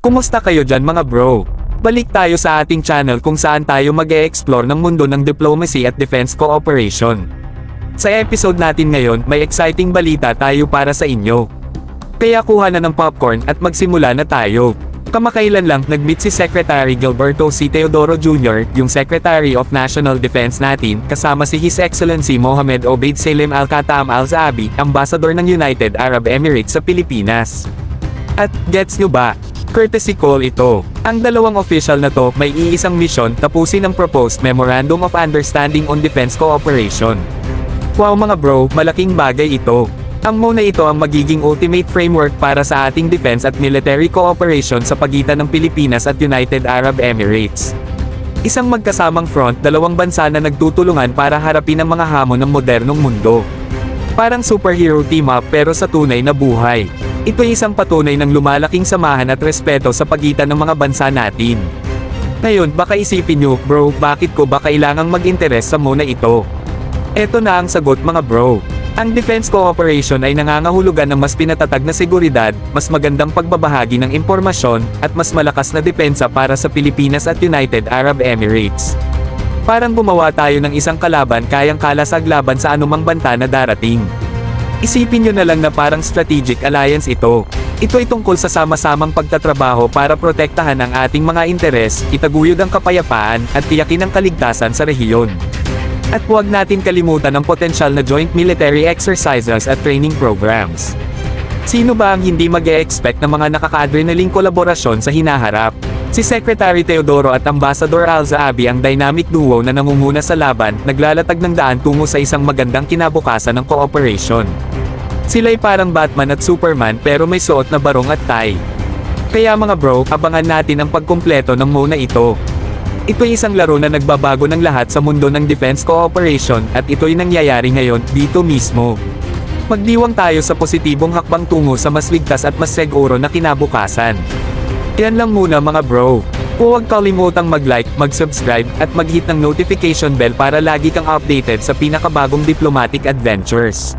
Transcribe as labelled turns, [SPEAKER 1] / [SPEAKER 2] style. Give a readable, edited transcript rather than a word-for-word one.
[SPEAKER 1] Kumusta kayo dyan mga bro? Balik tayo sa ating channel kung saan tayo mag-e-explore ng mundo ng diplomacy at defense cooperation. Sa episode natin ngayon, may exciting balita tayo para sa inyo. Kaya kuha na ng popcorn at magsimula na tayo. Kamakailan lang nag-meet si Secretary Gilberto C. Teodoro Jr., yung Secretary of National Defense natin, kasama si His Excellency Mohammed Obeid Salim Al-Khatam Al-Zaabi, Ambassador ng United Arab Emirates sa Pilipinas. At, gets nyo ba? Courtesy call ito. Ang dalawang official na to may iisang misyon, tapusin ang proposed Memorandum of Understanding on Defense Cooperation. Wow mga bro, malaking bagay ito. Ang MOU na ito ang magiging ultimate framework para sa ating defense at military cooperation sa pagitan ng Pilipinas at United Arab Emirates. Isang magkasamang front, dalawang bansa na nagtutulungan para harapin ang mga hamon ng modernong mundo. Parang superhero team up pero sa tunay na buhay. Ito ay isang patunay ng lumalaking samahan at respeto sa pagitan ng mga bansa natin. Ngayon, baka isipin nyo, bro, bakit ko ba kailangang mag-interes sa MOU na ito? Eto na ang sagot mga bro. Ang defense cooperation ay nangangahulugan ng mas pinatatag na seguridad, mas magandang pagbabahagi ng impormasyon, at mas malakas na depensa para sa Pilipinas at United Arab Emirates. Parang gumawa tayo ng isang kalaban kayang kalasag laban sa anumang banta na darating. Isipin nyo na lang na parang strategic alliance ito. Ito ay tungkol sa sama-samang pagtatrabaho para protektahan ang ating mga interes, itaguyod ang kapayapaan, at tiyakin ang kaligtasan sa rehiyon. At huwag natin kalimutan ang potensyal na joint military exercises at training programs. Sino ba ang hindi mag-e-expect ng mga nakaka-adrenaling kolaborasyon sa hinaharap? Si Secretary Teodoro at Ambassador Al-Zaabi ang dynamic duo na nangunguna sa laban, naglalatag ng daan tungo sa isang magandang kinabukasan ng cooperation. Sila'y parang Batman at Superman pero may suot na barong at tie. Kaya mga bro, abangan natin ang pagkumpleto ng MOU na ito. Ito'y isang laro na nagbabago ng lahat sa mundo ng defense cooperation at ito'y nangyayari ngayon, dito mismo. Magdiwang tayo sa positibong hakbang tungo sa mas ligtas at mas seguro na kinabukasan. Yan lang muna mga bro. Huwag kalimutang mag-like, mag-subscribe, at mag-hit ng notification bell para lagi kang updated sa pinakabagong diplomatic adventures.